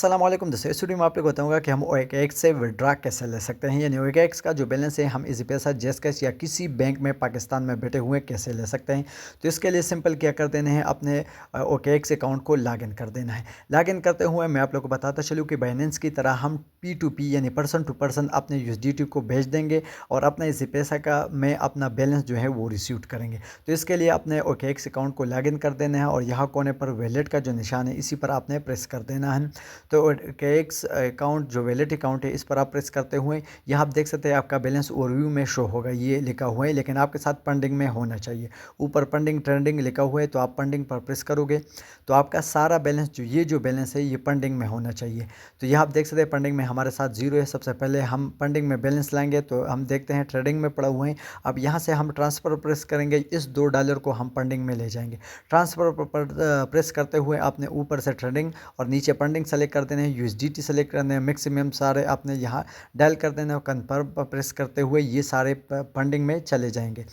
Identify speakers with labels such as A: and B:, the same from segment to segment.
A: अस्सलाम वालेकुम दोस्तों, इस वीडियो में आप लोग को बताऊंगा कि हम OKX से विड्रा कैसे ले सकते हैं। यानी OKX का जो बैलेंस है हम इजी पैसा, जेस कैश या किसी बैंक में पाकिस्तान में बैठे हुए कैसे ले सकते हैं। तो इसके लिए सिंपल क्या कर देना है, अपने OKX अकाउंट को लॉगिन कर देना है। लॉगिन करते हुए मैं आप लोग को बताता चलूँ कि बाइनेंस की तरह हम P2P यानी पर्सन टू पर्सन अपने USDT को भेज देंगे और अपना इजी पैसा का में अपना बैलेंस जो है वो रिसीव करेंगे। तो इसके लिए अपने OKX अकाउंट को लॉगिन कर देना है और यहाँ कोने पर वैलेट का जो निशान है इसी पर आपने प्रेस कर देना है। तो OKX अकाउंट जो वैलेट अकाउंट है इस पर आप प्रेस करते हुए यहाँ आप देख सकते हैं आपका बैलेंस ओवरव्यू में शो होगा, ये लिखा हुआ है, लेकिन आपके साथ पेंडिंग में होना चाहिए। ऊपर पेंडिंग ट्रेंडिंग लिखा हुआ है, तो आप पेंडिंग पर प्रेस करोगे तो आपका सारा बैलेंस जो बैलेंस है ये पेंडिंग में होना चाहिए। तो यहाँ आप देख सकते हैं पेंडिंग में हमारे साथ जीरो है। सबसे पहले हम पेंडिंग में बैलेंस लाएंगे तो हम देखते हैं ट्रेडिंग में पड़ा हुए हैं। अब यहाँ से हम ट्रांसफ़र प्रेस करेंगे, इस $2 को हम पेंडिंग में ले जाएंगे। ट्रांसफ़र पर प्रेस करते हुए आपने ऊपर से ट्रेडिंग और नीचे पेंडिंग सेलेक्ट कर देने हैं, USDT सेलेक्ट करने हैं, मैक्सिमम सारे आपने यहाँ डायल कर देना है और कन्फर्म पर प्रेस करते हुए ये सारे फंडिंग में चले जाएंगे।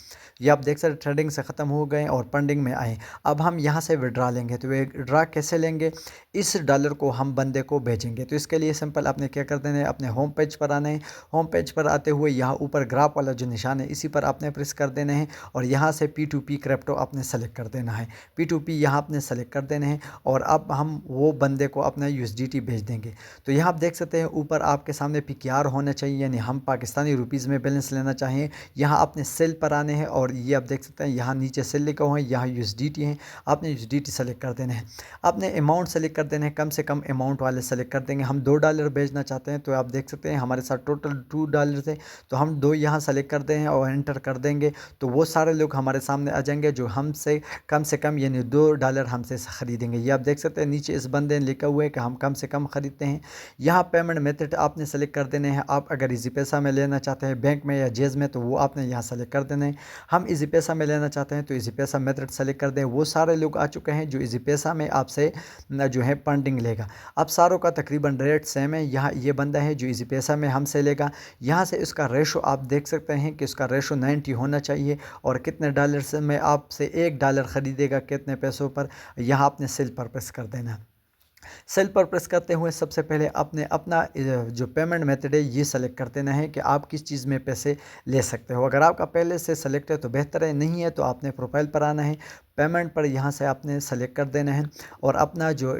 A: ये आप देख सकते ट्रेडिंग से ख़त्म हो गए और फंडिंग में आए। अब हम यहाँ से विड्रा लेंगे, तो विड्रा कैसे लेंगे, इस डॉलर को हम बंदे को भेजेंगे। तो इसके लिए सिंपल आपने क्या कर देना है, अपने होम पेज पर आना है। होम पेज पर आते हुए यहाँ ऊपर ग्राफ वाला जो निशान है इसी पर आपने प्रेस कर देना है और यहाँ से P2P क्रिप्टो आपने सेलेक्ट कर देना है। P2P यहाँ आपने सेलेक्ट कर देना है और अब हम वो बंदे को अपना USDT भेज देंगे। तो यहाँ आप देख सकते हैं ऊपर आपके सामने PKR होना चाहिए, यानी हम पाकिस्तानी रुपीज़ में बैलेंस लेना चाहें। यहाँ आपने सेल पर आने हैं और ये आप देख सकते हैं यहाँ नीचे सेल लिखा हुआ है, यहाँ USDT है, आपने USDT सेलेक्ट कर देना है। आपने अमाउंट सेलेक्ट कर देना है, कम से कम अमाउंट वाले सेलेक्ट कर देंगे। हम $2 भेजना चाहते हैं, तो आप देख सकते हैं हमारे साथ टोटल $2 है, तो हम 2 यहाँ सेलेक्ट कर दें और एंटर कर देंगे तो वो सारे लोग हमारे सामने आ जाएंगे जो हमसे कम यानी $2 हमसे ख़रीदेंगे। ये आप देख सकते हैं नीचे इस बंदे ने लिखा हुआ है कि हम कम से कम ख़रीदते हैं। यहाँ पेमेंट मेथड आपने सेलेक्ट कर देने हैं। आप अगर इजी पैसा में लेना चाहते हैं बैंक में या जेज में तो वो आपने यहाँ सेलेक्ट कर देना है। हम इजी पैसा में लेना चाहते हैं तो इजी पैसा मेथड सेलेक्ट कर दें। वो सारे लोग आ चुके हैं जो इजी पैसा में आपसे जो है फंडिंग लेगा। अब सारों का तकरीबन रेट सेम है। यहाँ ये बंदा है जो इजी पैसा में हमसे लेगा। यहाँ से इसका रेशो आप देख सकते हैं कि इसका रेशो 90 होना चाहिए और कितने डॉलर से में आपसे $1 ख़रीदेगा, कितने पैसों पर, यहाँ आपने सेल पर प्रेस कर देना। सेल पर प्रेस करते हुए सबसे पहले आपने अपना जो पेमेंट मेथड है ये सेलेक्ट कर देना है कि आप किस चीज़ में पैसे ले सकते हो। अगर आपका पहले से सेलेक्ट है तो बेहतर है, नहीं है तो आपने प्रोफाइल पर आना है, पेमेंट पर यहाँ से आपने सेलेक्ट कर देना है और अपना जो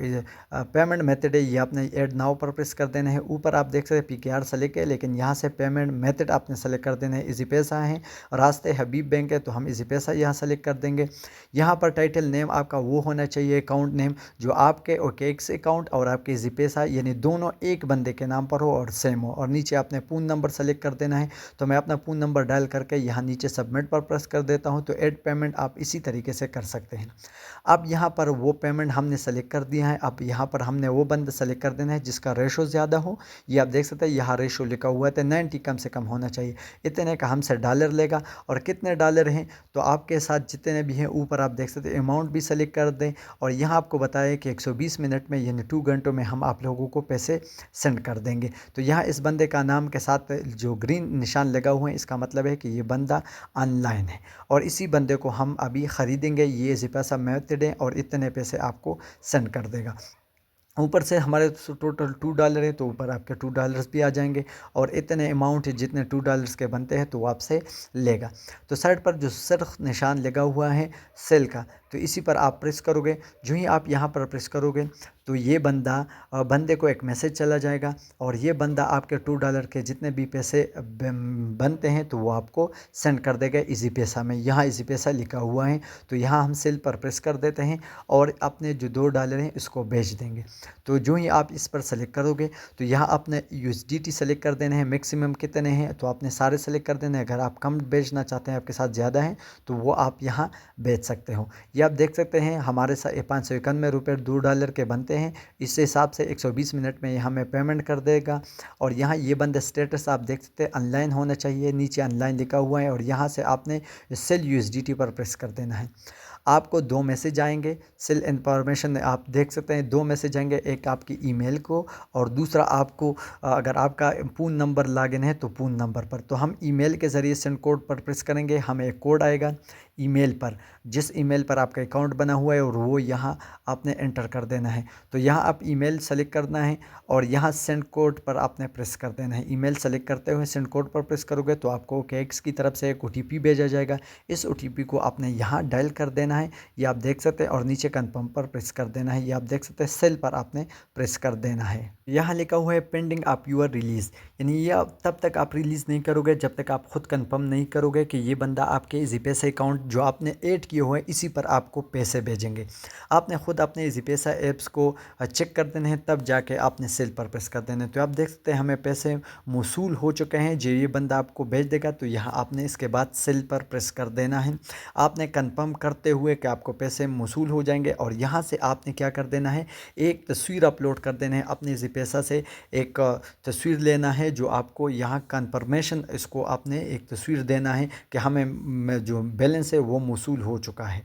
A: पेमेंट मेथड है ये आपने ऐड नाउ पर प्रेस कर देना है। ऊपर आप देख सकते हैं PKR सेलेक्ट है, लेकिन यहाँ से पेमेंट मेथड आपने सेलेक्ट कर देना है। इजी पैसा है, रास्ते हबीब बैंक है, तो हम इजी पैसा यहाँ सेलेक्ट कर देंगे। यहाँ पर टाइटल नेम आपका वो होना चाहिए, अकाउंट नेम जो आपके OKX अकाउंट और आपके इजी पैसा यानी दोनों एक बंदे के नाम पर हो और सेम हो। और नीचे आपने फ़ोन नंबर सेलेक्ट कर देना है। तो मैं अपना फ़ोन नंबर डायल करके यहाँ नीचे सबमिट पर प्रेस कर देता हूँ। तो ऐड पेमेंट आप इसी तरीके से कर सकते हैं। अब यहाँ पर वो पेमेंट हमने सेलेक्ट कर दिया है। अब यहाँ पर हमने वो बंदा सेलेक्ट कर देना है जिसका रेशो ज़्यादा हो। ये आप देख सकते हैं यहाँ रेशो लिखा हुआ है 90 कम से कम होना चाहिए। इतने का हमसे डॉलर लेगा और कितने डॉलर हैं तो आपके साथ जितने भी हैं ऊपर आप देख सकते हैं अमाउंट भी सेलेक्ट कर दें। और यहाँ आपको बताया कि 120 मिनट में यानी 2 घंटों में हम आप लोगों को पैसे सेंड कर देंगे। तो यहाँ इस बंदे का नाम के साथ जो ग्रीन निशान लगा हुआ है इसका मतलब है कि ये बंदा ऑनलाइन है और इसी बंदे को हम अभी ख़रीदेंगे। ये इसी पैसा मेथड है और इतने पैसे आपको सेंड कर देगा। ऊपर से हमारे टोटल $2 है तो ऊपर आपके $2 भी आ जाएंगे और इतने अमाउंट है जितने $2 के बनते हैं तो वो आपसे लेगा। तो साइड पर जो सिर्फ निशान लगा हुआ है सेल का, तो इसी पर आप प्रेस करोगे। जो ही आप यहाँ पर प्रेस करोगे तो ये बंदे को एक मैसेज चला जाएगा और ये बंदा आपके $2 के जितने भी पैसे बनते हैं तो वो आपको सेंड कर देगा इजी पैसा में। यहाँ इजी पैसा लिखा हुआ है तो यहाँ हम सेल पर प्रेस कर देते हैं और अपने जो $2 हैं इसको भेज देंगे। तो जो ही आप इस पर सेलेक्ट करोगे तो यहाँ आपने USDT सेलेक्ट कर देना है। मैक्सिमम कितने हैं तो आपने सारे सेलेक्ट कर देना है। अगर आप कम बेचना चाहते हैं, आपके साथ ज़्यादा है तो वो आप यहाँ बेच सकते हो। ये आप देख सकते हैं हमारे साथ 591 रुपये $2 के बनते हैं। इस हिसाब से 120 मिनट में हमें पेमेंट कर देगा। और यहाँ ये बंदा स्टेटस आप देख सकते हैं ऑनलाइन होना चाहिए, नीचे ऑनलाइन लिखा हुआ है और यहाँ से आपने सेल USDT पर प्रेस कर देना है। आपको 2 मैसेज आएंगे। सेल इन्फॉर्मेशन आप देख सकते हैं, 2 मैसेज आएंगे, एक आपकी ईमेल को और दूसरा आपको अगर आपका पूर्ण नंबर लॉगिन है तो पूर्ण नंबर पर। तो हम ईमेल के ज़रिए सेंड कोड पर प्रेस करेंगे, हमें एक कोड आएगा ईमेल पर, जिस ईमेल पर आपका अकाउंट बना हुआ है और वो यहाँ आपने एंटर कर देना है। तो यहाँ आप ईमेल सेलेक्ट करना है और यहाँ सेंड कोड पर आपने प्रेस कर देना है। ईमेल सेलेक्ट करते हुए सेंड कोड पर प्रेस करोगे तो आपको OKX की तरफ से एक OTP भेजा जाएगा। इस OTP को आपने यहाँ डायल कर देना है, ये आप देख सकते हैं, और नीचे कन्फर्म पर प्रेस कर देना है। ये आप देख सकते हैं, सेल पर आपने प्रेस कर देना है। यहाँ लिखा हुआ है पेंडिंग आप यूर रिलीज़, यानी ये तब तक आप रिलीज़ नहीं करोगे जब तक आप खुद कंफर्म नहीं करोगे कि ये बंदा आपके ईज़ीपैसा अकाउंट जो आपने ऐड किए हुए हैं इसी पर आपको पैसे भेजेंगे। आपने खुद अपने ईज़ीपैसा ऐप्स को चेक कर देने हैं, तब जाके आपने सेल पर प्रेस कर देना है। तो आप देख सकते हैं हमें पैसे मौसूल हो चुके हैं, जो ये बंदा आपको भेज देगा। तो यहाँ आपने इसके बाद सेल पर प्रेस कर देना है, आपने कंफर्म करते हुए कि आपको पैसे मौसूल हो जाएंगे। और यहाँ से आपने क्या कर देना है, एक तस्वीर अपलोड कर देना है अपने ईज़ीपैसा से, एक तस्वीर लेना है जो आपको यहाँ कन्फर्मेशन, इसको आपने एक तस्वीर देना है कि हमें जो बैलेंस है वो मौसूल हो चुका है।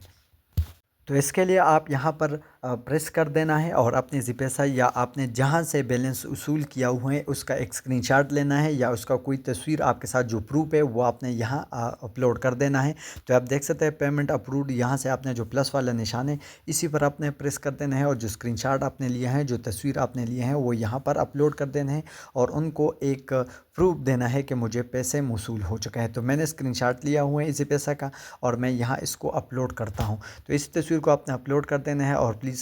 A: तो इसके लिए आप यहाँ पर प्रेस कर देना है और अपने ईज़ीपैसा या आपने जहाँ से बैलेंस वसूल किया हुआ है उसका एक स्क्रीनशॉट लेना है, या उसका कोई तस्वीर आपके साथ जो प्रूफ है वो आपने यहाँ अपलोड कर देना है। तो आप देख सकते हैं पेमेंट अप्रूव्ड, यहाँ से आपने जो प्लस वाला निशान है इसी पर आपने प्रेस कर देना है और जो स्क्रीनशॉट आपने लिया है, जो तस्वीर आपने लिए हैं वो यहाँ पर अपलोड कर देना है और उनको एक प्रूफ देना है कि मुझे पैसे मौसूल हो चुके हैं। तो मैंने स्क्रीनशॉट लिया हुआ है ईज़ीपैसा का और मैं यहाँ इसको अपलोड करता हूँ। तो इस तस्वीर को आपने अपलोड कर देना है और प्लीज़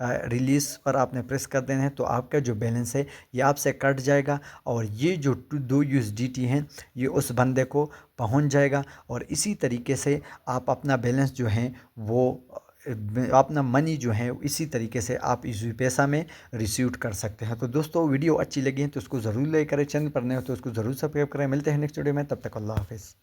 A: रिलीज़ पर आपने प्रेस कर देना है। तो आपका जो बैलेंस है ये आपसे कट जाएगा और ये जो 2 USDT हैं ये उस बंदे को पहुंच जाएगा। और इसी तरीके से आप अपना बैलेंस जो है वो अपना मनी जो है इसी तरीके से आप ईज़ीपैसा में रिसीव कर सकते हैं। तो दोस्तों वीडियो अच्छी लगी है तो उसको ज़रूर लाइक करें, चैनल पर नए हो तो उसको ज़रूर सब्सक्राइब करें। मिलते हैं नेक्स्ट वीडियो में, तब तक अल्लाह हाफिज़।